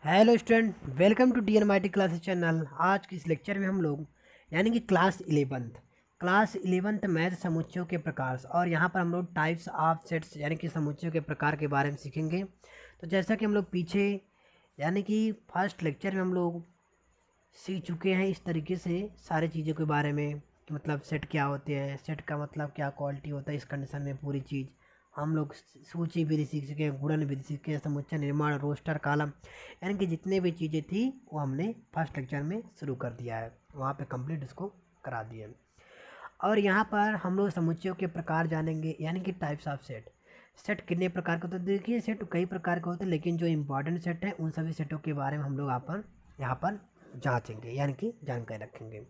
Hello student, welcome to DNMIT classes channel. आज की इस लेक्चर में हम लोग यानी कि क्लास इलेवंथ मैथ समुच्चयों के प्रकार और यहाँ पर हम लोग टाइप्स ऑफ सेट्स यानी कि समुच्चयों के प्रकार के बारे में सीखेंगे। तो जैसा कि हम लोग पीछे यानी कि फर्स्ट लेक्चर में हम लोग सीख चुके हैं इस तरीके से सारी चीज़ों के बारे में कि मतलब सेट क्या होते हैं, सेट का मतलब क्या क्वालिटी होता है, इस कंडीशन में पूरी चीज़ हम लोग सूची विधि सीख चुके हैं, गुणन विधि सीख के समुच्चय निर्माण, रोस्टर, कॉलम, यानी कि जितने भी चीज़ें थी वो हमने फर्स्ट लेक्चर में शुरू कर दिया है, वहाँ पे कंप्लीट इसको करा दिए। और यहाँ पर हम लोग समुच्चयों के प्रकार जानेंगे यानी कि टाइप्स ऑफ सेट। सेट कितने प्रकार के होते हैं? देखिए, सेट कई प्रकार के होते हैं, लेकिन जो इंपॉर्टेंट सेट है उन सभी सेटों के बारे में हम लोग यहाँ पर जांचेंगे यानी कि जानकारी रखेंगे।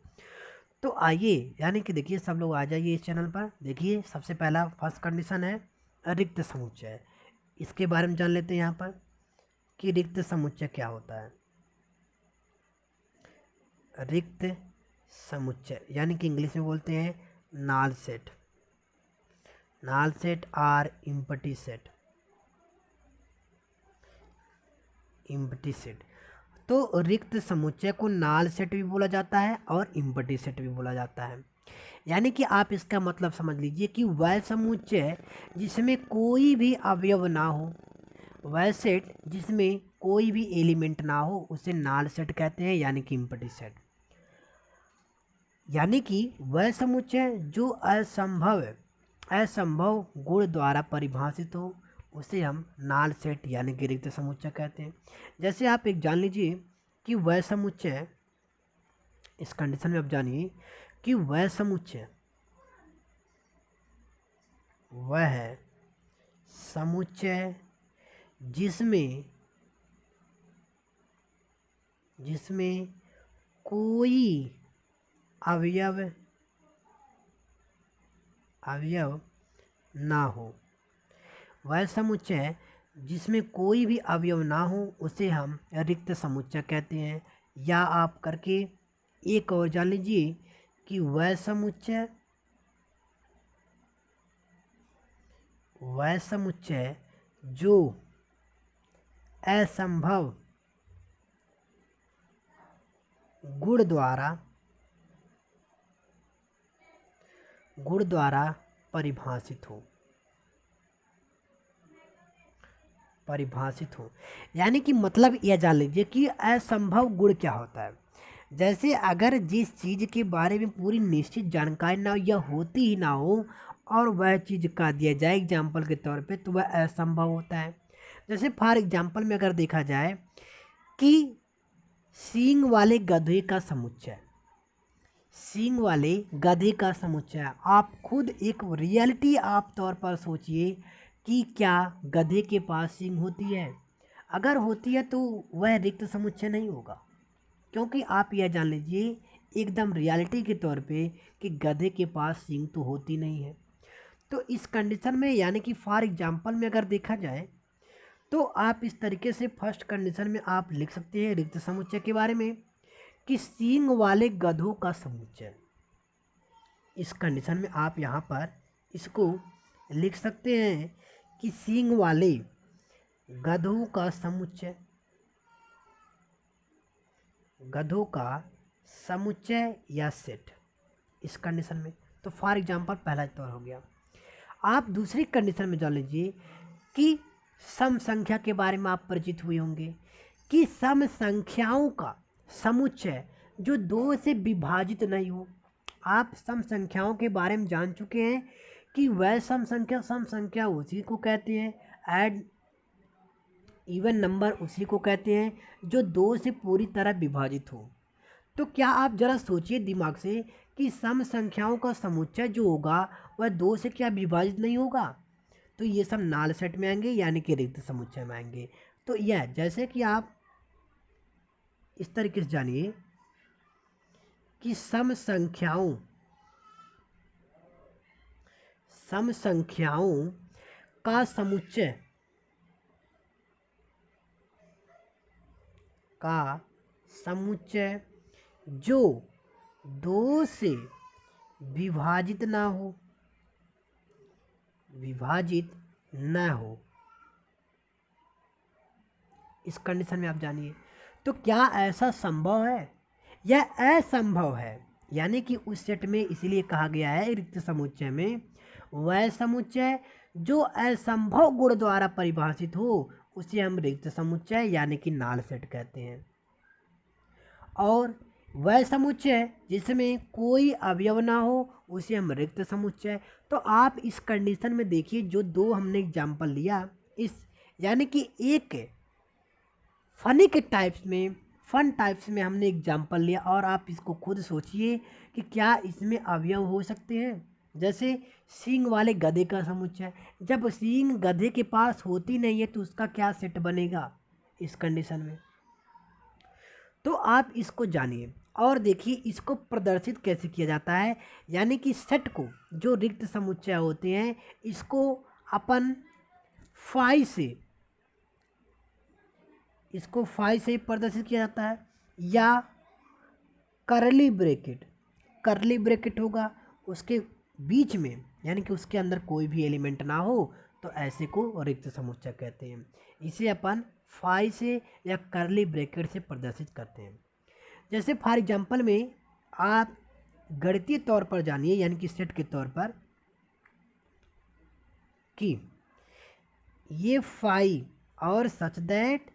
तो आइए, यानी कि देखिए सब लोग आ जाइए इस चैनल पर। देखिए, सबसे पहला फर्स्ट कंडीशन है रिक्त समुच्चय। इसके बारे में जान लेते हैं यहाँ पर कि रिक्त समुच्चय क्या होता है। रिक्त समुच्चय यानी कि इंग्लिश में बोलते हैं नाल सेट। नाल सेट और इम्पटी सेट। इम्पटी सेट, तो रिक्त समुच्चय को नाल सेट भी बोला जाता है और इम्पटी सेट भी बोला जाता है। यानी कि आप इसका मतलब समझ लीजिए कि वह समुच्चय जिसमें कोई भी अवयव ना हो, वह सेट जिसमें कोई भी एलिमेंट ना हो, उसे नाल सेट कहते हैं यानी कि इम्पटी सेट। यानी कि वह समुच्चय जो असंभव गुण द्वारा परिभाषित हो, उसे हम नाल सेट यानी कि रिक्त समुच्चय कहते हैं। जैसे आप एक जान लीजिए कि वह समुच्चय, इस कंडीशन में आप जानिए कि वह समुच्चय वह है समुच्चय जिसमें कोई अवयव ना हो। वह समुच्चय जिसमें कोई भी अवयव ना हो उसे हम रिक्त समुच्चय कहते हैं। या आप करके एक और जान लीजिए कि वह समुच्चय जो असंभव गुण द्वारा परिभाषित हो। यानी कि मतलब यह जान लीजिए कि असंभव गुण क्या होता है। जैसे अगर जिस चीज़ के बारे में पूरी निश्चित जानकारी ना हो या होती ही ना हो और वह चीज़ का दिया जाए एग्जाम्पल के तौर पे, तो वह असंभव होता है। जैसे फॉर एग्जाम्पल में अगर देखा जाए कि सींग वाले गधे का समुच्चय, आप खुद एक रियलिटी आप तौर पर सोचिए कि क्या गधे के पास सींग होती है? अगर होती है तो वह रिक्त समुच्चय नहीं होगा, क्योंकि आप यह जान लीजिए एकदम रियलिटी के तौर पे कि गधे के पास सींग तो होती नहीं है। तो इस कंडीशन में यानी कि फॉर एग्जाम्पल में अगर देखा जाए तो आप इस तरीके से फर्स्ट कंडीशन में आप लिख सकते हैं रिक्त समुच्चय के बारे में कि सींग वाले गधों का समुच्चय। इस कंडीशन में आप यहाँ पर इसको लिख सकते हैं कि सींग वाले गधों का समुच्चय या सेट। इस कंडीशन में तो फॉर एग्जांपल पहला तौर हो गया। आप दूसरी कंडीशन में जान लीजिए कि सम संख्या के बारे में आप परिचित हुए होंगे कि सम संख्याओं का समुच्चय जो 2 से विभाजित नहीं हो। आप सम संख्याओं के बारे में जान चुके हैं कि वह सम संख्या उसी को कहते हैं, ऐड इवन नंबर उसी को कहते हैं जो 2 से पूरी तरह विभाजित हो। तो क्या आप जरा सोचिए दिमाग से कि सम संख्याओं का समुच्चय जो होगा वह 2 से क्या विभाजित नहीं होगा? तो ये सब नाल सेट में आएंगे यानी कि रिक्त समुच्चय में आएंगे। तो यह जैसे कि आप इस तरीके से जानिए कि सम संख्याओं का समुच्चय जो 2 से विभाजित न हो। इस कंडीशन में आप जानिए तो क्या ऐसा संभव है? यह असंभव है। यानी कि उस सेट में इसीलिए कहा गया है रिक्त समुच्चय में वह समुच्चय जो असंभव गुण द्वारा परिभाषित हो उसे हम रिक्त समुच्चय यानी कि नाल सेट कहते हैं। और वह समुच्चय जिसमें कोई अवयव ना हो उसे हम रिक्त समुच्चय। तो आप इस कंडीशन में देखिए जो दो हमने एग्जाम्पल लिया, इस यानी कि एक फन टाइप्स में हमने एग्जाम्पल लिया और आप इसको खुद सोचिए कि क्या इसमें अवयव हो सकते हैं। जैसे सींग वाले गधे का समुच्चय, जब सींग गधे के पास होती नहीं है तो उसका क्या सेट बनेगा इस कंडीशन में। तो आप इसको जानिए और देखिए इसको प्रदर्शित कैसे किया जाता है। यानी कि सेट को जो रिक्त समुच्चय होते हैं इसको अपन फाई से प्रदर्शित किया जाता है, या करली ब्रैकेट होगा उसके बीच में, यानी कि उसके अंदर कोई भी एलिमेंट ना हो तो ऐसे को रिक्त समुच्चय कहते हैं। इसे अपन फाई से या करली ब्रैकेट से प्रदर्शित करते हैं। जैसे फॉर एग्जांपल में आप गणितीय तौर पर जानिए यानी कि सेट के तौर पर कि ये फाई और सच दैट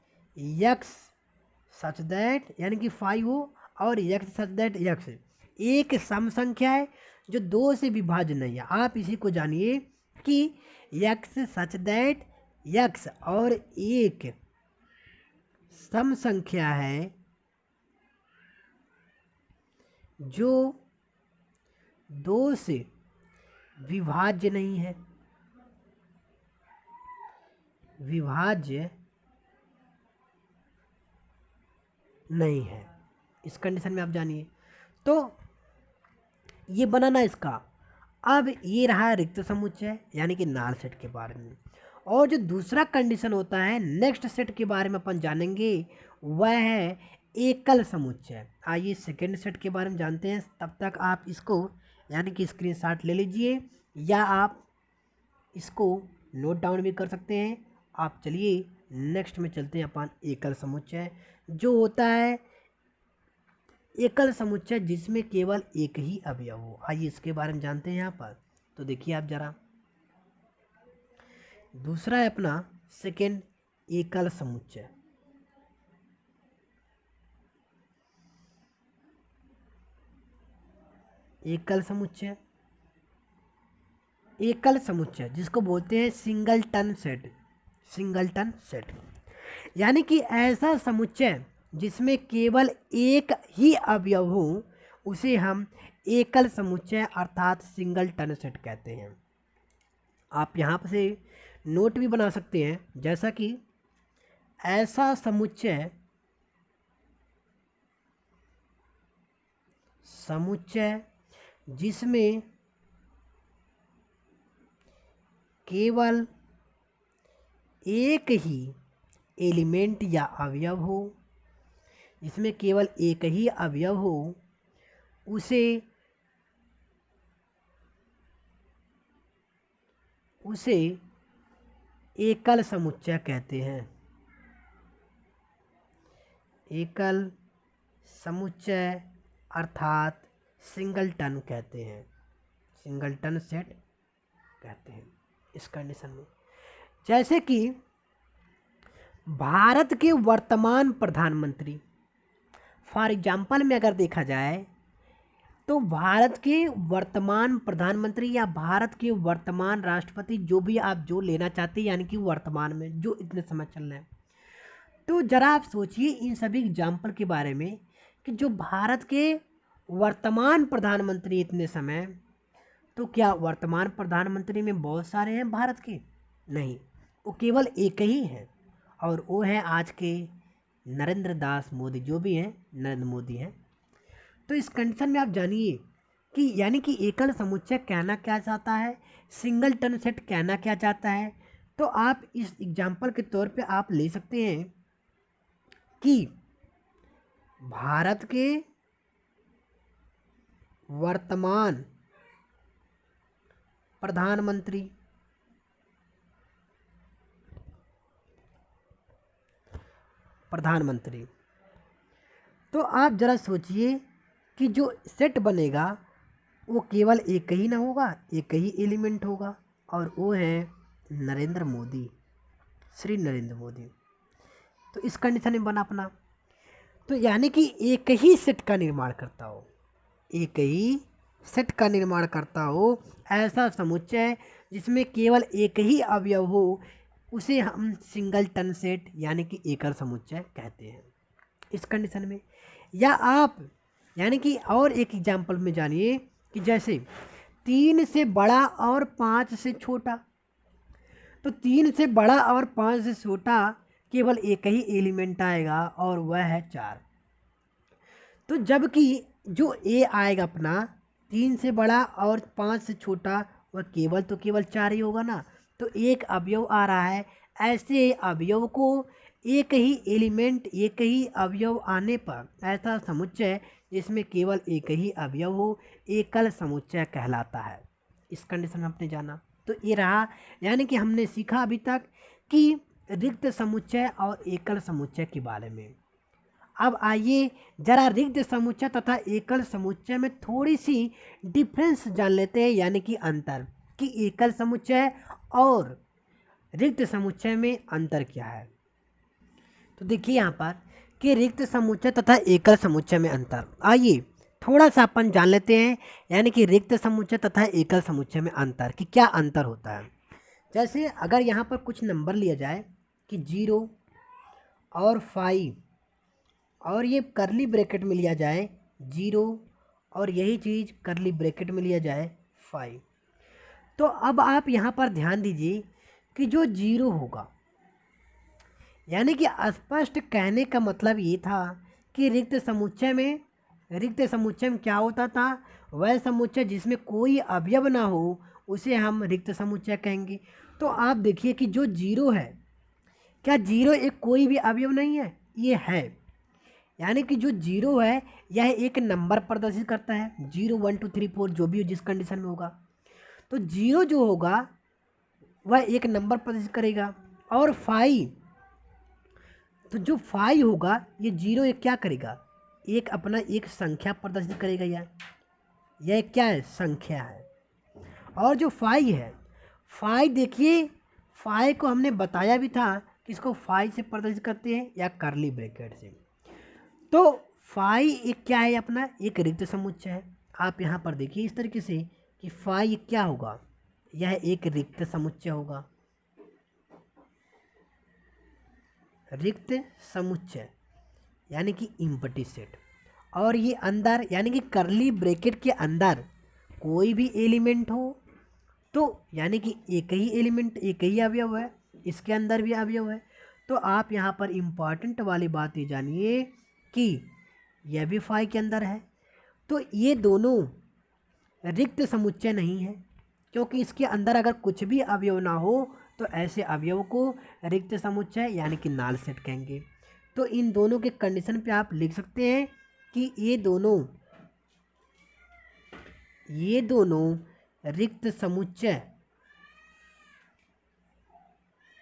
यानी कि फाई हो और यक्स सच दैट यक्स एक सम संख्या है जो दो से विभाज्य नहीं है। आप इसी को जानिए कि यक्स सच दैट यक्स और एक सम संख्या है जो दो से विभाज्य नहीं है, इस कंडीशन में आप जानिए। तो ये बनाना इसका। अब ये रहा रिक्त समुच्चय यानी कि नाल सेट के बारे में। और जो दूसरा कंडीशन होता है नेक्स्ट सेट के बारे में अपन जानेंगे वह है एकल समुच्चय। आइए सेकेंड सेट के बारे में जानते हैं। तब तक आप इसको यानी कि स्क्रीनशॉट ले लीजिए या आप इसको नोट डाउन भी कर सकते हैं। आप चलिए नेक्स्ट में चलते हैं अपन एकल समुच्चय, जो होता है एकल समुच्चय जिसमें केवल एक ही अवयव हो। आइए इसके बारे में जानते हैं यहाँ पर। तो देखिए आप जरा, दूसरा है अपना सेकेंड एकल समुच्चय। एकल समुच्चय जिसको बोलते हैं सिंगलटन सेट यानी कि ऐसा समुच्चय जिसमें केवल एक ही अवयव हो उसे हम एकल समुच्चय अर्थात सिंगलटन सेट कहते हैं। आप यहाँ से नोट भी बना सकते हैं जैसा कि ऐसा समुच्चय जिसमें केवल एक ही एलिमेंट या अवयव हो, जिसमें केवल एक ही अवयव हो उसे एकल समुच्चय कहते हैं। एकल समुच्चय अर्थात सिंगलटन कहते हैं, सिंगलटन सेट कहते हैं इस कंडीशन में। जैसे कि भारत के वर्तमान प्रधानमंत्री, फॉर एग्जाम्पल में अगर देखा जाए तो भारत के वर्तमान प्रधानमंत्री या भारत के वर्तमान राष्ट्रपति, जो भी आप जो लेना चाहते हैं यानी कि वर्तमान में जो इतने समय चल रहे हैं, तो जरा आप सोचिए इन सभी एग्जाम्पल के बारे में कि जो भारत के वर्तमान प्रधानमंत्री इतने समय, तो क्या वर्तमान प्रधानमंत्री में बहुत सारे हैं भारत के? नहीं, वो केवल एक ही है और वो है आज के नरेंद्र दास मोदी, जो भी हैं नरेंद्र मोदी हैं। तो इस कंडीशन में आप जानिए कि यानी कि एकल समुच्चय कहना क्या चाहता है, सिंगलटन सेट कहना क्या चाहता है। तो आप इस एग्जाम्पल के तौर पे आप ले सकते हैं कि भारत के वर्तमान प्रधानमंत्री तो आप ज़रा सोचिए कि जो सेट बनेगा वो केवल एक ही ना होगा, एक ही एलिमेंट होगा, और वो है नरेंद्र मोदी, श्री नरेंद्र मोदी। तो इस कंडीशन में बना अपना, तो यानी कि एक ही सेट का निर्माण करता हो, एक ही सेट का निर्माण करता हो ऐसा समुच्चय जिसमें केवल एक ही अवयव हो, उसे हम सिंगलटन सेट यानी कि एकल समुच्चय कहते हैं इस कंडीशन में। या आप यानी कि और एक एग्जांपल में जानिए कि जैसे 3 से बड़ा और 5 से छोटा, तो 3 से बड़ा और 5 से छोटा केवल एक ही एलिमेंट आएगा और वह है 4। तो जबकि जो ए आएगा अपना 3 से बड़ा और 5 से छोटा, वह केवल 4 ही होगा ना। तो एक अवयव आ रहा है, ऐसे अवयव को एक ही एलिमेंट एक ही अवयव आने पर ऐसा समुच्चय जिसमें केवल एक ही अवयव हो एकल समुच्चय कहलाता है। इस कंडीशन आपने जाना। तो ये रहा, यानी कि हमने सीखा अभी तक कि रिक्त समुच्चय और एकल समुच्चय के बारे में। अब आइए जरा रिक्त समुच्चय तथा एकल समुच्चय में थोड़ी सी डिफरेंस जान लेते हैं, यानी कि अंतर, कि एकल समुच्चय और रिक्त समुच्चय में अंतर क्या है। तो देखिए यहाँ पर कि रिक्त समुच्चय तथा एकल समुच्चय में अंतर, आइए थोड़ा सा अपन जान लेते हैं, यानी कि रिक्त समुच्चय तथा एकल समुच्चय में अंतर कि क्या अंतर होता है। जैसे अगर यहाँ पर कुछ नंबर लिया जाए कि 0 और 5, और ये करली ब्रैकेट में लिया जाए 0 और यही चीज़ करली ब्रैकेट में लिया जाए 5, तो अब आप यहाँ पर ध्यान दीजिए कि जो 0 होगा, यानी कि स्पष्ट कहने का मतलब ये था कि रिक्त समुच्चय में क्या होता था, वह समुच्चय जिसमें कोई अवयव ना हो उसे हम रिक्त समुच्चय कहेंगे। तो आप देखिए कि जो 0 है, क्या 0 एक कोई भी अवयव नहीं है, ये है। यानी कि जो 0 है यह एक नंबर प्रदर्शित करता है, 0 1 2 3 4 जो भी हो जिस कंडीशन में होगा। तो 0 जो होगा वह एक नंबर प्रदर्शित करेगा, और 5, तो जो 5 होगा ये 0 एक क्या करेगा, एक अपना एक संख्या प्रदर्शित करेगा। यह क्या है, संख्या है। और जो 5 है, 5 देखिए 5 को हमने बताया भी था कि इसको 5 से प्रदर्शित करते हैं या करली ब्रैकेट से। तो 5 एक क्या है, अपना एक रिक्त समुच्चय है। आप यहाँ पर देखिए इस तरीके से कि 5 क्या होगा, यह एक रिक्त समुच्चय होगा, रिक्त समुच्चय यानी कि एम्प्टी सेट। और ये अंदर यानी कि करली ब्रैकेट के अंदर कोई भी एलिमेंट हो, तो यानी कि एक ही एलिमेंट एक ही अवयव है, इसके अंदर भी अवयव है। तो आप यहाँ पर इम्पॉर्टेंट वाली बात ये जानिए कि यह भी 5 के अंदर है। तो ये दोनों रिक्त समुच्चय नहीं है, क्योंकि इसके अंदर अगर कुछ भी अवयव ना हो तो ऐसे अवयव को रिक्त समुच्चय यानी कि नाल सेट कहेंगे। तो इन दोनों के कंडीशन पे आप लिख सकते हैं कि ये दोनों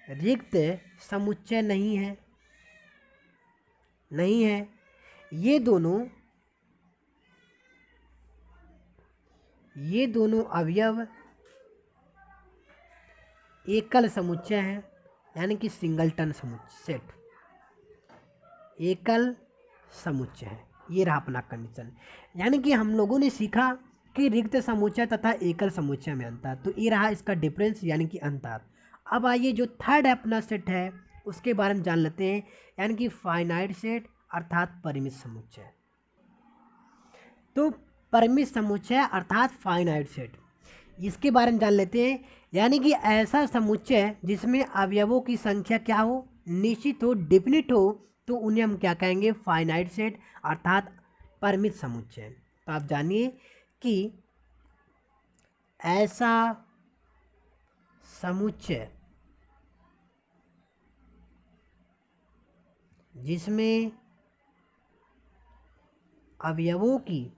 रिक्त समुच्चय नहीं है। ये दोनों अवयव एकल समुच्चय हैं, यानी कि सिंगलटन सेट एकल समुच्चय है। ये रहा अपना कंडीशन। यानी कि हम लोगों ने सीखा कि रिक्त समुच्चय तथा एकल समुच्चय में अंतर, तो ये रहा इसका डिफरेंस यानी कि अंतर। अब आइए जो थर्ड अपना सेट है उसके बारे में जान लेते हैं, यानी कि फाइनाइट सेट अर्थात परिमित समुच्चय। तो परिमित समुच्चय अर्थात फाइनाइट सेट, इसके बारे में जान लेते हैं। यानी कि ऐसा समुच्चय जिसमें अवयवों की संख्या क्या हो, निश्चित हो, डिफिनिट हो, तो उन्हें हम क्या कहेंगे, फाइनाइट सेट अर्थात परिमित समुच्चय। तो आप जानिए कि ऐसा समुच्चय जिसमें अवयवों की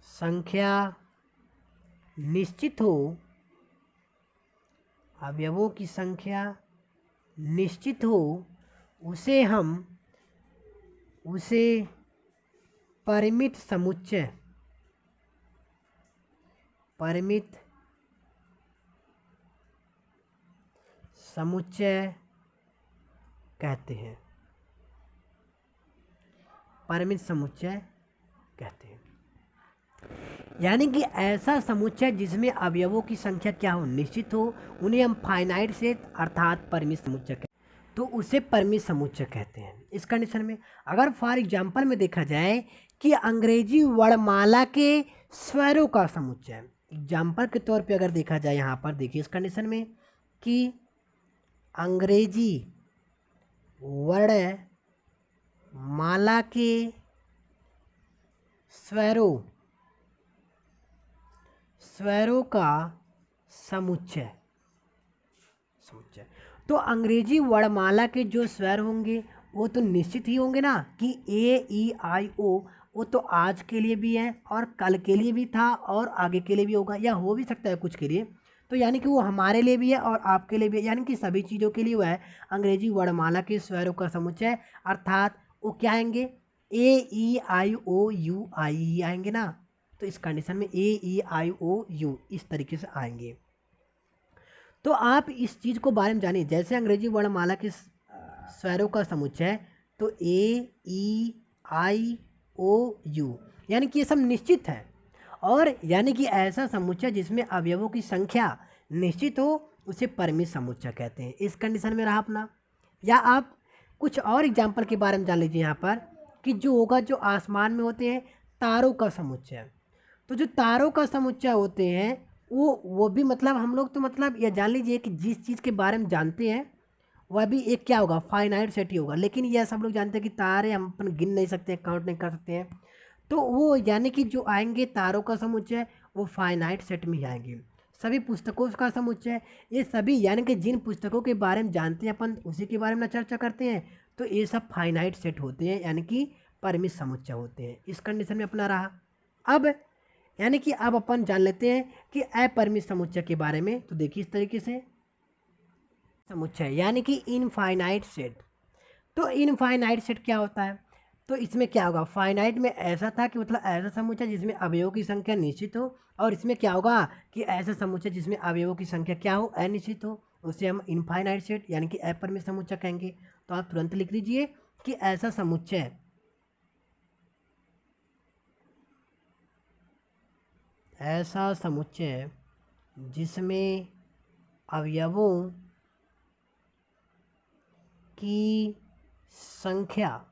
संख्या निश्चित हो, अवयवों की संख्या निश्चित हो उसे परिमित समुच्चय कहते हैं। परिमित समुच्चय कहते हैं यानी कि ऐसा समुच्चय जिसमें अवयवों की संख्या क्या हो, निश्चित हो, उन्हें हम फाइनाइट सेट अर्थात परिमित समुच्चय कहते हैं। तो उसे परिमित समुच्चय कहते हैं इस कंडीशन में। अगर फॉर एग्जांपल में देखा जाए कि अंग्रेजी वर्णमाला के स्वरों का समुच्चय, एग्जांपल के तौर पे अगर देखा जाए यहाँ पर देखिए इस कंडीशन में कि अंग्रेजी वर्णमाला के स्वरों का समुच्चय। तो अंग्रेजी वर्णमाला के जो स्वर होंगे वो तो निश्चित ही होंगे ना, कि ए ई आई ओ, वो तो आज के लिए भी है और कल के लिए भी था और आगे के लिए भी होगा, या हो भी सकता है कुछ के लिए। तो यानी कि वो हमारे लिए भी है और आपके लिए भी है, यानी कि सभी चीज़ों के लिए वो है अंग्रेजी वर्णमाला के स्वरों का समुच्चय। अर्थात वो क्या आएंगे, ए ई आई ओ यू आई ई आएंगे ना। तो इस कंडीशन में ए ई आई ओ यू इस तरीके से आएंगे। तो आप इस चीज़ को बारे में जानिए, जैसे अंग्रेजी वर्णमाला के स्वरों का समुच्चय, तो ए ई आई ओ यू यानी कि ये सब निश्चित है, और यानी कि ऐसा समुच्चय जिसमें अवयवों की संख्या निश्चित हो उसे परिमित समुच्चय कहते हैं। इस कंडीशन में रहा अपना। या आप कुछ और एग्जाम्पल के बारे में जान लीजिए यहाँ पर, कि जो होगा जो आसमान में होते हैं तारों का समुच्चय। तो जो तारों का समुच्चय होते हैं वो भी मतलब हम लोग तो मतलब ये जान लीजिए कि जिस चीज़ के बारे में जानते हैं वह भी एक क्या होगा, फाइनाइट सेट ही होगा। लेकिन यह सब लोग जानते हैं कि तारे हम अपन गिन नहीं सकते, काउंट नहीं कर सकते हैं। तो वो यानी कि जो आएंगे तारों का समुच्चय वो फाइनाइट सेट में ही आएंगे। सभी पुस्तकों का समुच्चय, ये सभी यानी कि जिन पुस्तकों के बारे में जानते हैं अपन उसी के बारे में चर्चा करते हैं, तो ये सब फाइनाइट सेट होते हैं यानी कि परिमित समुच्चय होते हैं। इस कंडीशन में अपना रहा। अब यानी कि अब अपन जान लेते हैं कि अपरिमित समुच्चय के बारे में। तो देखिए इस तरीके से समुच्चय यानी कि इनफाइनाइट सेट। तो इनफाइनाइट सेट क्या होता है, तो इसमें क्या होगा, फाइनाइट में ऐसा था कि मतलब ऐसा समुच्चय जिसमें अवयवों की संख्या निश्चित हो, और इसमें क्या होगा कि ऐसा समुच्चय जिसमें अवयवों की संख्या क्या हो, अनिश्चित हो, उसे हम इनफाइनाइट सेट यानी कि अपरिमित समुच्चय कहेंगे। तो आप तुरंत लिख लीजिए कि ऐसा समुच्चय जिसमें अवयवों की संख्या,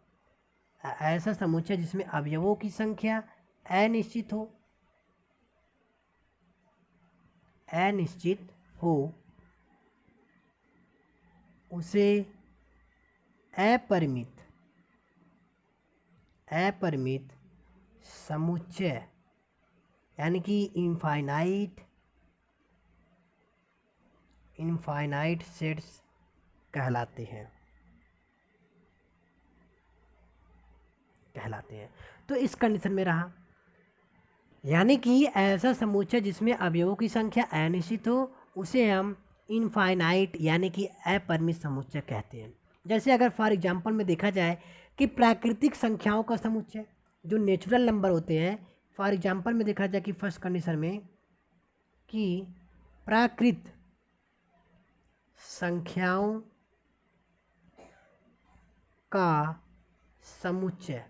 ऐसा समुच्चय जिसमें अवयवों की संख्या अनिश्चित हो उसे अपरिमित समुच्चय यानी कि इनफाइनाइट सेट्स कहलाते हैं। तो इस कंडीशन में रहा, यानी कि ऐसा समुच्चय जिसमें अवयवों की संख्या अनिश्चित हो उसे हम इनफाइनाइट यानी कि अपरिमित समुच्चय कहते हैं। जैसे अगर फॉर एग्जांपल में देखा जाए कि प्राकृतिक संख्याओं का समुच्चय जो नेचुरल नंबर होते हैं, फॉर एग्जांपल में देखा जाए कि फर्स्ट कंडीशन में कि प्राकृत संख्याओं का समुच्चय।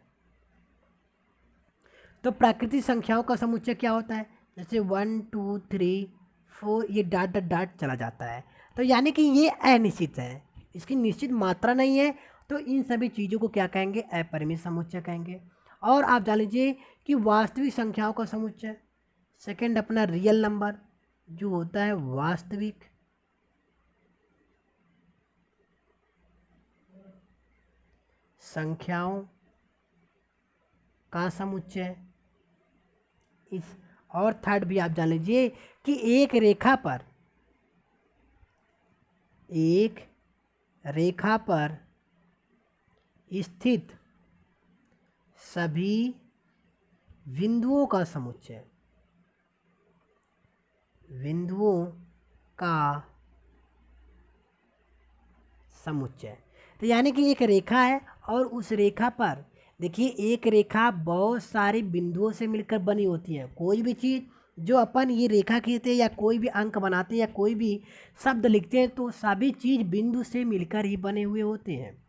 तो प्राकृतिक संख्याओं का समुच्चय क्या होता है, जैसे 1 2 3 4 ये डाट डाट डाट चला जाता है। तो यानी कि ये अनिश्चित है, इसकी निश्चित मात्रा नहीं है। तो इन सभी चीज़ों को क्या कहेंगे, अपरिमित समुच्चय कहेंगे। और आप जान लीजिए कि वास्तविक संख्याओं का समुच्चय, सेकंड अपना रियल नंबर जो होता है वास्तविक संख्याओं का समुच्चय। इस और थर्ड भी आप जान लीजिए कि एक रेखा पर स्थित सभी बिंदुओं का समुच्चय, समुच्चय। तो यानी कि एक रेखा है और उस रेखा पर देखिए एक रेखा बहुत सारे बिंदुओं से मिलकर बनी होती है। कोई भी चीज़ जो अपन ये रेखा खींचते हैं या कोई भी अंक बनाते हैं या कोई भी शब्द लिखते हैं तो सभी चीज़ बिंदु से मिलकर ही बने हुए होते हैं।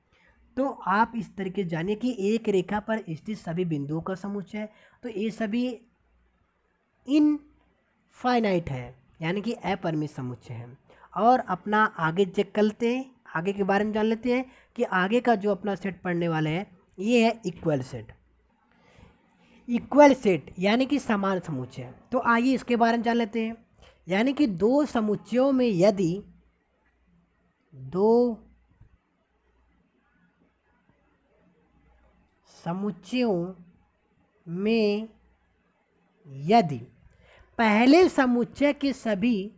तो आप इस तरीके जानिए कि एक रेखा पर स्थित सभी बिंदुओं का समुच्चय, तो ये सभी इनफाइनाइट है यानी कि अपरिमित समुच्चय है। और अपना आगे चेक कर लेते हैं, आगे के बारे में जान लेते हैं कि आगे का जो अपना सेट पढ़ने वाले हैं ये है इक्वल सेट। इक्वल सेट यानी कि समान समुच्चय। तो आइए इसके बारे में जान लेते हैं। यानी कि दो समुच्चयों में यदि दो समुच्चयों में यदि पहले समुच्चय के सभी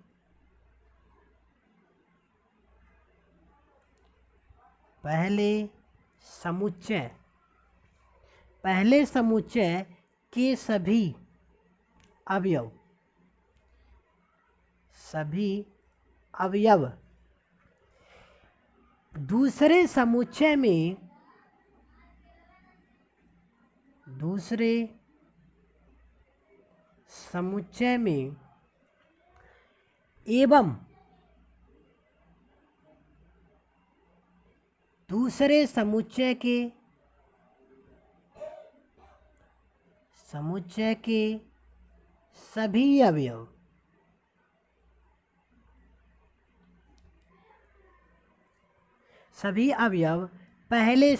पहले समुच्चय के सभी अवयव दूसरे समुच्चय में एवं दूसरे समुच्चय के सभी अवयव पहले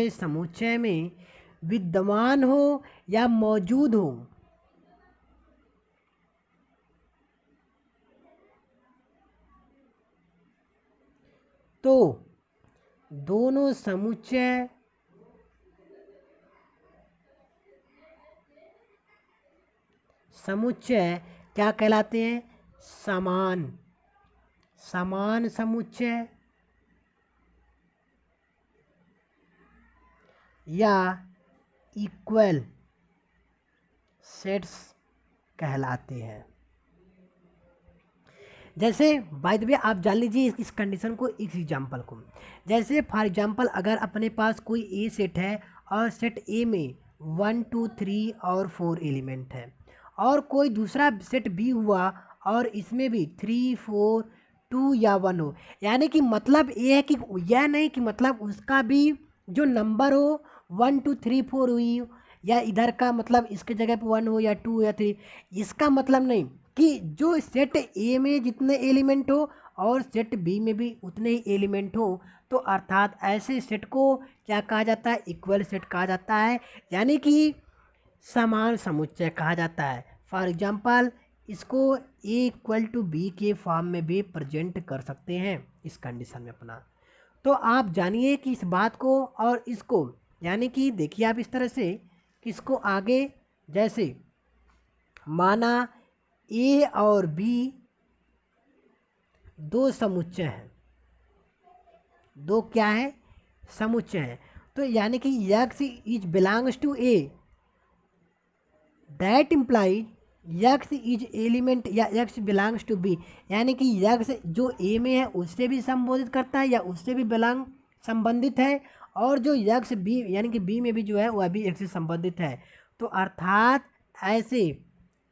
समुच्चय में विद्यमान हो या मौजूद हो, तो दोनों समुच्चय क्या कहलाते हैं? समान समुच्चय या इक्वल सेट्स कहलाते हैं। जैसे बाय द वे आप जान लीजिए इस कंडीशन को, इस एग्जांपल को। जैसे फॉर एग्जांपल अगर अपने पास कोई ए सेट है और सेट ए में 1 2 3 और 4 एलिमेंट है और कोई दूसरा सेट बी हुआ और इसमें भी 3 4 2 या 1 हो, यानी कि मतलब ये है कि यह नहीं कि मतलब उसका भी जो नंबर हो 1 2 3 4 हुई या इधर का मतलब इसके जगह पे 1 हो या 2 या 3, इसका मतलब नहीं कि जो सेट ए में जितने एलिमेंट हो और सेट बी में भी उतने ही एलिमेंट हो, तो अर्थात ऐसे सेट को क्या कहा जाता है? इक्वल सेट कहा जाता है, यानी कि समान समुच्चय कहा जाता है। फॉर एग्जांपल इसको ए इक्वल टू बी के फॉर्म में भी प्रेजेंट कर सकते हैं इस कंडीशन में अपना। तो आप जानिए कि इस बात को और इसको, यानी कि देखिए आप इस तरह से कि इसको आगे जैसे माना ए और बी दो समुच्चय हैं, दो क्या है? समुच्चय है। तो यानी कि x is belongs to A, that implies x is element या x बिलोंग्स टू बी, यानी कि x जो ए में है उससे भी संबोधित करता है या उससे भी बिलोंग संबंधित है, और जो x बी यानी कि बी में भी जो है वह भी x से संबंधित है। तो अर्थात ऐसे,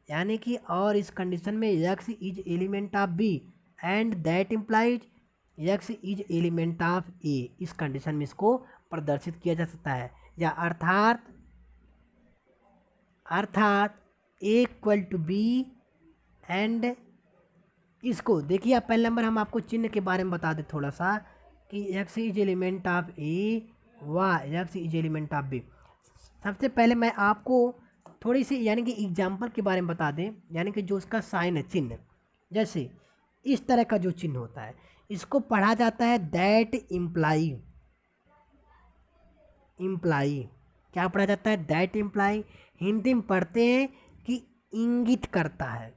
यानी कि और इस कंडीशन में x is element of B and that implies x is element of A, इस कंडीशन में इसको प्रदर्शित किया जा सकता है। या अर्थात ए इक्वल टू बी एंड इसको देखिए आप पहले नंबर हम आपको चिन्ह के बारे में बता दें थोड़ा सा कि x is element of A व x is element of B. सबसे पहले मैं आपको थोड़ी सी यानी कि एग्जाम्पल के बारे में बता दें, यानी कि जो उसका साइन है, चिन्ह, जैसे इस तरह का जो चिन्ह होता है इसको पढ़ा जाता है दैट इम्प्लाई। क्या पढ़ा जाता है? That imply. हिंदी में पढ़ते हैं कि इंगित करता है,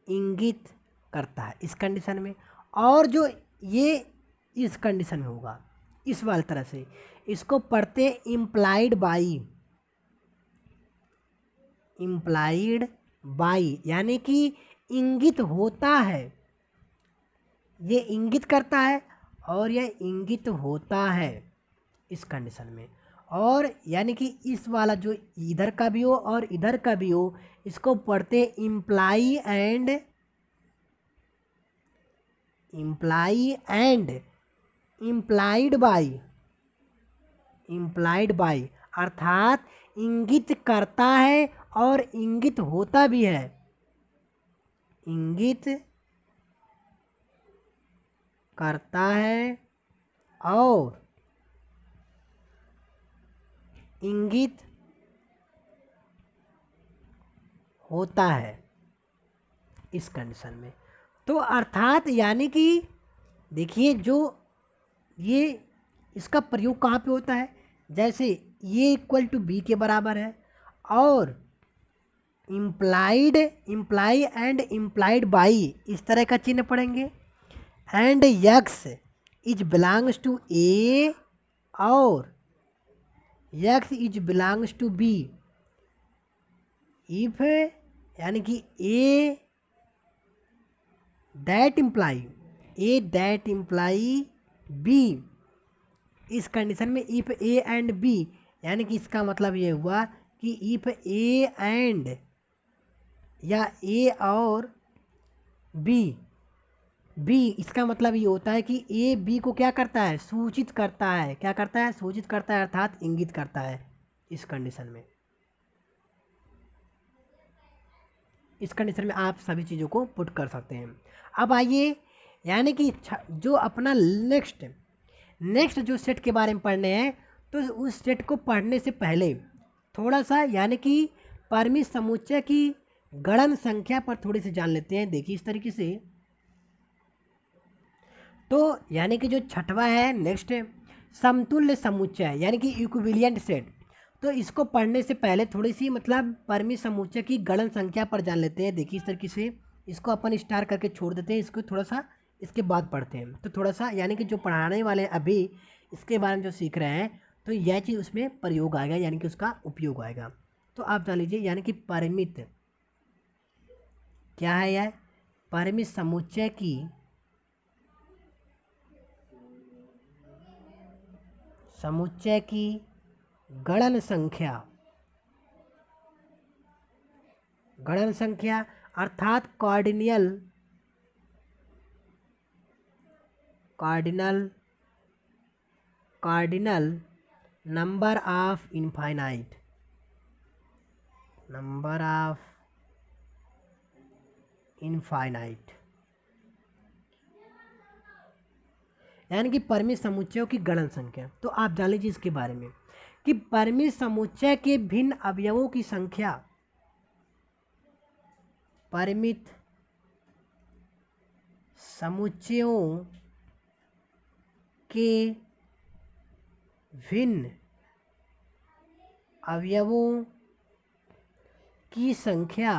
इंगित करता है इस कंडीशन में। और जो ये इस कंडीशन में होगा इस वाली तरह से इसको पढ़ते इम्प्लाइड बाई, इम्प्लाइड बाई यानी कि इंगित होता है, ये इंगित करता है और यह इंगित होता है इस कंडीशन में। और यानी कि इस वाला जो इधर का भी हो और इधर का भी हो, इसको पढ़ते imply and, imply and implied by, implied by अर्थात इंगित करता है और इंगित होता भी है, इंगित करता है और इंगित होता है इस कंडीशन में। तो अर्थात यानी कि देखिए जो ये इसका प्रयोग कहाँ पे होता है, जैसे ये इक्वल टू बी के बराबर है और implied, implies and implied by इस तरह का चिन्ह पढ़ेंगे, and X is belongs to A और X is belongs to B if यानी कि ए दैट इम्प्लाई बी, इस कंडीशन में इफ ए एंड बी यानी कि इसका मतलब ये हुआ कि इफ ए एंड या ए और बी, इसका मतलब ये होता है कि ए बी को क्या करता है, सूचित करता है, क्या करता है, सूचित करता है अर्थात इंगित करता है इस कंडीशन में। इस कंडीशन में आप सभी चीज़ों को पुट कर सकते हैं। अब आइए यानी कि जो अपना नेक्स्ट जो सेट के बारे में पढ़ने हैं, तो उस सेट को पढ़ने से पहले थोड़ा सा यानी कि परिमित समुच्चय की गणन संख्या पर थोड़ी सी जान लेते हैं। देखिए इस तरीके से, तो यानी कि जो छठवा है नेक्स्ट समतुल्य समुच्चय यानी कि इक्विवेलेंट सेट, तो इसको पढ़ने से पहले थोड़ी सी मतलब परिमित समुच्चय की गणन संख्या पर जान लेते हैं। देखिए इस तरीके से इसको अपन स्टार करके छोड़ देते हैं, इसको थोड़ा सा इसके बाद पढ़ते हैं। तो थोड़ा सा यानी कि जो पढ़ाने वाले अभी इसके बारे में जो सीख रहे हैं, तो यह चीज़ उसमें प्रयोग आएगा यानी कि उसका उपयोग आएगा। तो आप जान लीजिए यानी कि परिमित क्या है, यह परिमित समुच्चय की गणन संख्या अर्थात कार्डिनल नंबर ऑफ इनफाइनाइट, यानी कि परिमित समुच्चयों की गणन संख्या। तो आप जान लीजिए इसके बारे में कि परिमित समुच्चय के भिन्न अवयवों की संख्या, परिमित समुच्चयों के भिन्न अवयवों की संख्या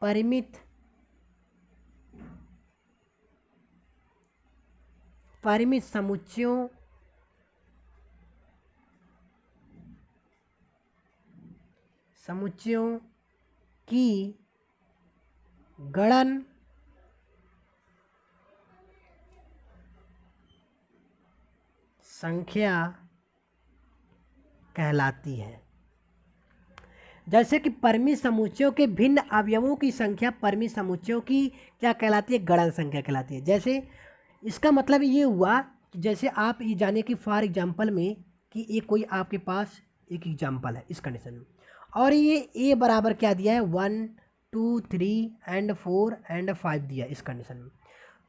परिमित समुच्चयों की गणन संख्या कहलाती है। जैसे कि परिमित समुच्चयों के भिन्न अवयवों की संख्या परिमित समुच्चयों की क्या कहलाती है, गणन संख्या कहलाती है। जैसे इसका मतलब ये हुआ कि जैसे आप ये जाने कि फॉर एग्जांपल में कि ये कोई आपके पास एक एग्जांपल है इस कंडीशन में, और ये ए बराबर क्या दिया है 1 2 3 एंड 4 एंड 5 दिया इस कंडीशन में।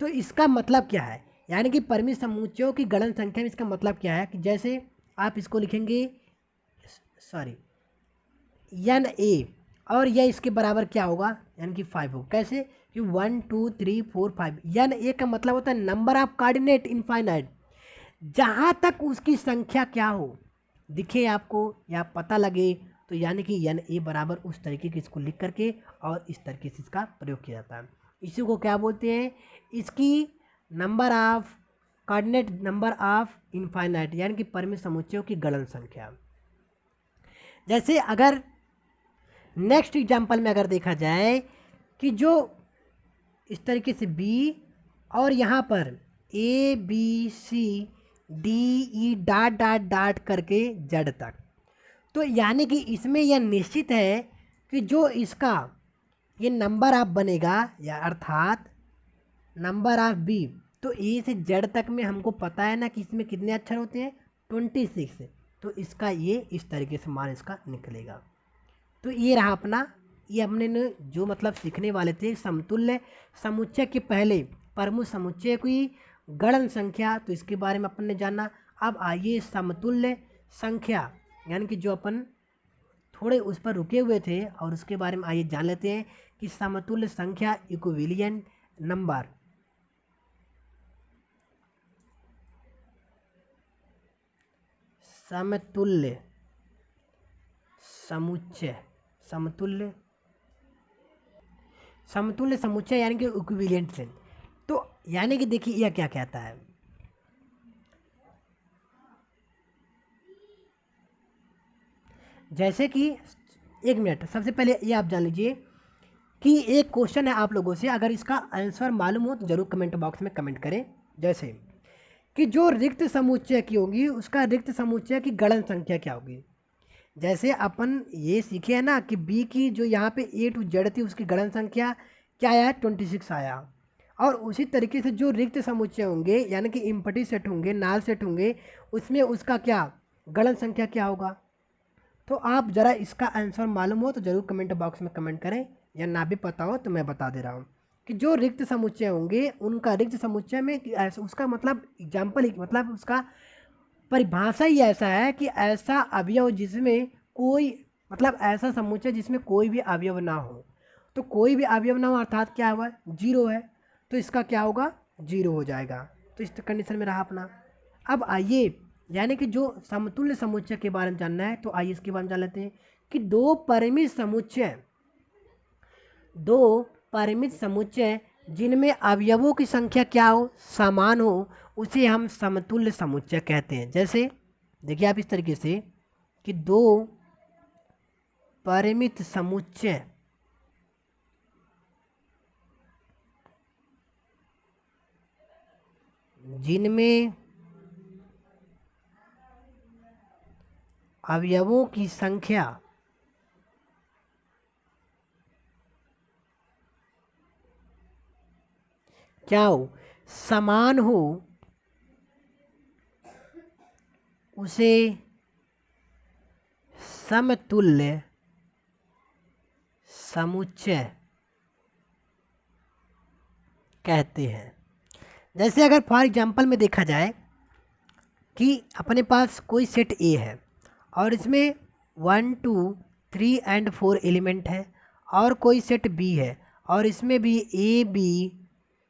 तो इसका मतलब क्या है, यानी कि परिमित समुच्चयों की गणन संख्या में इसका मतलब क्या है कि जैसे आप इसको लिखेंगे एन ए और यह इसके बराबर क्या होगा यानी कि 5 होगा। कैसे कि 1 2 3 4 5, एन ए का मतलब होता है नंबर ऑफ कोऑर्डिनेट इनफाइनाइट, जहाँ तक उसकी संख्या क्या हो दिखे आपको या पता लगे, तो यानी कि एन ए बराबर उस तरीके के इसको लिख करके और इस तरीके से इसका प्रयोग किया जाता है। इसी को क्या बोलते हैं, इसकी number of coordinate number of infinite, यानी कि परिमित समुच्चयों की गणन संख्या। जैसे अगर नेक्स्ट एग्जांपल में अगर देखा जाए कि जो इस तरीके से बी और यहाँ पर A B C D E dot dot dot करके जेड तक, तो यानी कि इसमें यह निश्चित है कि जो इसका ये नंबर ऑफ बनेगा, या अर्थात नंबर ऑफ बी, तो ए से जेड तक में हमको पता है ना कि इसमें कितने अक्षर होते हैं, 26, तो इसका ये इस तरीके से मान इसका निकलेगा। तो ये रहा अपना, ये हमने ने जो मतलब सीखने वाले थे समतुल्य समुच्चय के पहले प्रमुख समुच्चय की गणन संख्या, तो इसके बारे में अपन ने जाना। अब आइए समतुल्य संख्या, यानी कि जो अपन थोड़े उस पर रुके हुए थे और उसके बारे में आइए जान लेते हैं कि समतुल्य संख्या इक्विवेलेंट नंबर। समतुल्य समुच्चय, समतुल्य समुच्चय यानी कि इक्विवेलेंट से। तो यानी कि देखिए यह क्या कहता है, जैसे कि एक मिनट, सबसे पहले ये आप जान लीजिए कि एक क्वेश्चन है आप लोगों से, अगर इसका आंसर मालूम हो तो जरूर कमेंट बॉक्स में कमेंट करें। जैसे कि जो रिक्त समुच्चय की होगी उसका रिक्त समुच्चय की गणन संख्या क्या होगी। जैसे अपन ये सीखे हैं ना कि बी की जो यहाँ पे ए टू जेड थी उसकी गणन संख्या क्या आया, 26 आया। और उसी तरीके से जो रिक्त समुच्चय होंगे यानी कि इम्पटी सेट होंगे, नाल सेट होंगे, उसमें उसका क्या गणन संख्या क्या होगा। तो आप ज़रा इसका आंसर मालूम हो तो ज़रूर कमेंट बॉक्स में कमेंट करें, या ना भी पता हो तो मैं बता दे रहा हूँ कि जो रिक्त समुच्चय होंगे उनका रिक्त समुच्चय में उसका मतलब एग्जाम्पल, मतलब उसका परिभाषा ही ऐसा है कि ऐसा अवयव जिसमें कोई, मतलब ऐसा समुच्चय जिसमें कोई भी अवयव ना हो। तो कोई भी अवयव ना हो अर्थात क्या हुआ, जीरो है, तो इसका क्या होगा, जीरो हो जाएगा। तो इस कंडीशन में रहा अपना। अब आइए, यानी कि जो समतुल्य समुच्चय के बारे में जानना है तो आइए इसके बारे में जान लेते हैं कि दो परिमित समुच्चय जिनमें अवयवों की संख्या क्या हो, समान हो, उसे हम समतुल्य समुच्चय कहते हैं। जैसे देखिए आप इस तरीके से कि दो परिमित समुच्चय जिनमें अवयवों की संख्या क्या हो, समान हो, उसे समतुल्य समुच्चय कहते हैं। जैसे अगर फॉर एग्जांपल में देखा जाए कि अपने पास कोई सेट ए है और इसमें 1 2 3 एंड 4 एलिमेंट है, और कोई सेट बी है और इसमें भी A B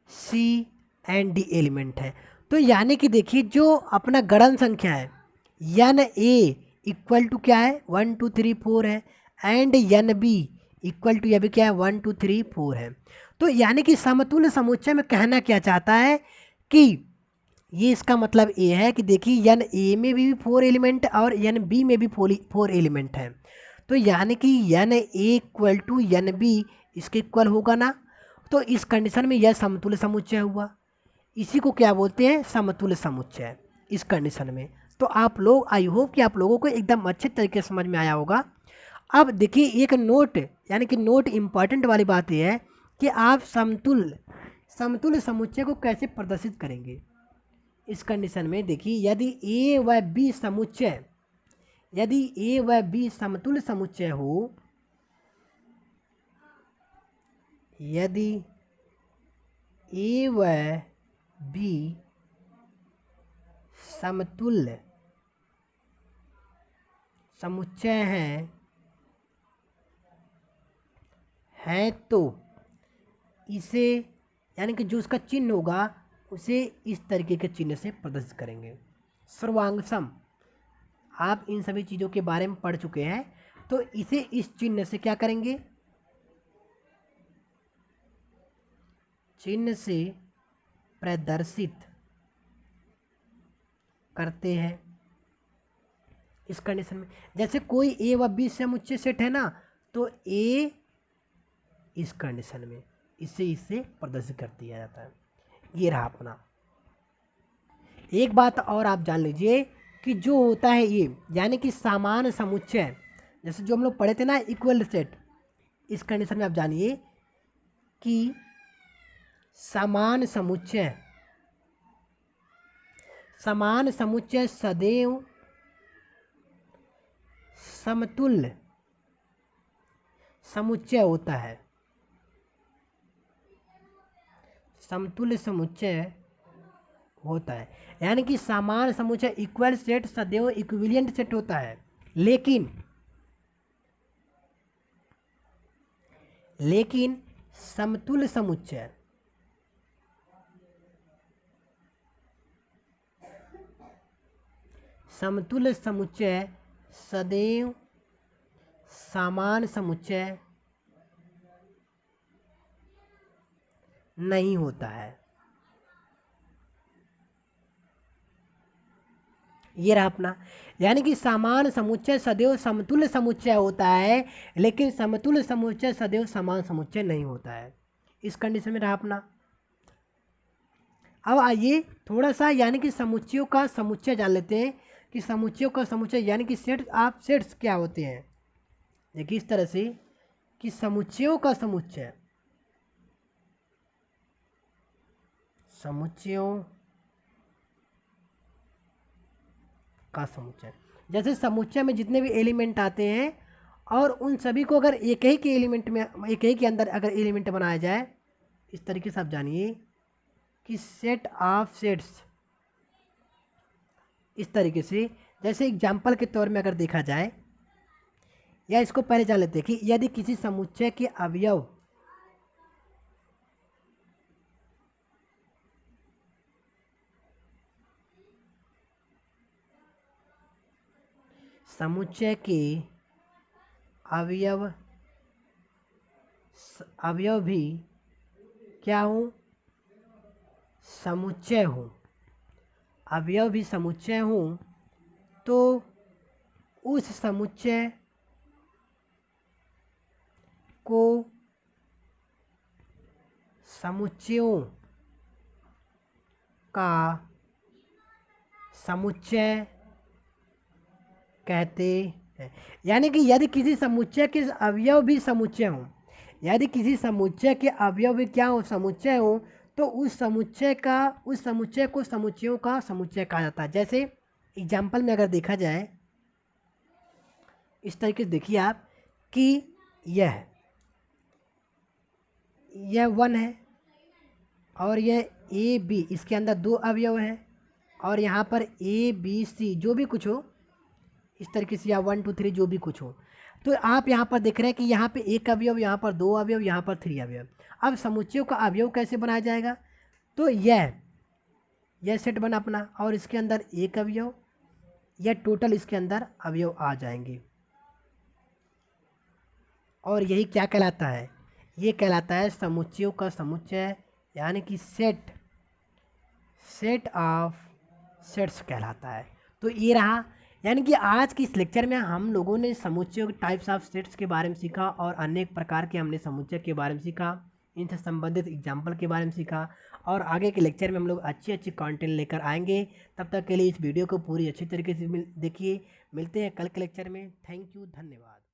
C and D element है। तो यानी कि देखिए जो अपना गणन संख्या है यन ए इक्वल टू क्या है, 1 2 3 4 है, एंड यन बी इक्वल टू यह भी क्या है, 1 2 3 4 है। तो यानी कि समतुल्य समुच्चय में कहना क्या चाहता है कि ये इसका मतलब ये है कि देखिए यन ए में भी 4 एलिमेंट और यन बी में भी 4 एलिमेंट है। तो यानी कि यन ए इक्वल टू यन बी इसके इक्वल होगा ना। तो इस कंडीशन में यह समतुल्य समुच्चय हुआ। इसी को क्या बोलते हैं, समतुल्य समुच्चय इस कंडीशन में। तो आप लोग, आई होप कि आप लोगों को एकदम अच्छे तरीके से समझ में आया होगा। अब देखिए एक नोट, यानी कि नोट इम्पॉर्टेंट वाली बात यह है कि आप समतुल्य समुच्चय को कैसे प्रदर्शित करेंगे। इस कंडीशन में देखिए यदि ए व बी समुच्चय, यदि ए व बी समतुल्य समुच्चय हो, यदि ए व बी समतुल्य समुच्चय है तो इसे, यानी कि जो उसका चिन्ह होगा उसे इस तरीके के चिन्ह से प्रदर्शित करेंगे। सर्वांगसम, आप इन सभी चीज़ों के बारे में पढ़ चुके हैं। तो इसे इस चिन्ह से क्या करेंगे, चिन्ह से प्रदर्शित करते हैं। इस कंडीशन में जैसे कोई ए व बी समुच्चय सेट है ना, तो ए इस कंडीशन में इससे प्रदर्शित कर दिया जाता है। ये रहा अपना। एक बात और आप जान लीजिए कि जो होता है ये, यानी कि समान समुच्चय, जैसे जो हम लोग पढ़े थे ना इक्वल सेट, इस कंडीशन में आप जानिए कि समान समुच्चय सदैव समतुल्य समुच्चय होता है। समतुल्य समुच्चय होता है, यानी कि समान समुच्चय इक्वल सेट सदैव इक्विवेलेंट सेट होता है। लेकिन समतुल्य समुच्चय सदैव समान समुच्चय नहीं होता है। ये रहा अपना, यानी कि समान समुच्चय सदैव समतुल्य समुच्चय होता है, लेकिन समतुल्य समुच्चय सदैव समान समुच्चय नहीं होता है। इस कंडीशन में रहा अपना। अब आइए थोड़ा सा यानी कि समुच्चयों का समुच्चय जान लेते हैं कि समुच्चयों का समुच्चय यानी कि सेट ऑफ सेट्स क्या होते हैं। देखिए इस तरह से कि समुच्चयों का समुच्चय, जैसे समुच्चय में जितने भी एलिमेंट आते हैं और उन सभी को अगर एक ही के एलिमेंट में, एक ही के अंदर अगर एलिमेंट बनाया जाए, इस तरीके से आप जानिए कि सेट ऑफ सेट्स, इस तरीके से। जैसे एग्जाम्पल के तौर में अगर देखा जाए, या इसको पहले जान लेते हैं कि यदि किसी समुच्चय के अवयव अवयव भी क्या हो, समुच्चय हो, अवयव भी समुच्चय हो, तो उस समुच्चय को समुच्चयों का समुच्चय कहते हैं। यानी कि यदि किसी समुच्चय के अवयव भी समुच्चय हो, यदि किसी समुच्चय के अवयव भी क्या हो, समुच्चय हो, तो उस समुच्चय को समुच्चयों का समुच्चय कहा जाता है। जैसे एग्जाम्पल में अगर देखा जाए, इस तरीके से देखिए आप कि यह 1 है और यह ए बी, इसके अंदर 2 अवयव हैं, और यहाँ पर ए बी सी जो भी कुछ हो, इस तरीके से, या 1 2 3 जो भी कुछ हो, तो आप यहाँ पर देख रहे हैं कि यहाँ पे 1 अवयव, यहाँ पर 2 अवयव, यहाँ पर 3 अवयव। अब समुच्चयों का अवयव कैसे बनाया जाएगा, तो यह सेट बना अपना, और इसके अंदर 1 अवयव, यह टोटल इसके अंदर अवयव आ जाएंगे, और यही क्या कहलाता है, ये कहलाता है समुच्चयों का समुच्चय, यानी कि सेट ऑफ सेट्स कहलाता है। तो ये रहा, यानी कि आज की इस लेक्चर में हम लोगों ने समुच्चयों के टाइप्स ऑफ सेट्स के बारे में सीखा, और अनेक प्रकार के हमने समुच्चय के बारे में सीखा, इनसे संबंधित एग्जाम्पल के बारे में सीखा, और आगे के लेक्चर में हम लोग अच्छी कंटेंट लेकर आएंगे। तब तक के लिए इस वीडियो को पूरी अच्छी तरीके से देखिए। मिलते हैं कल के लेक्चर में। थैंक यू, धन्यवाद।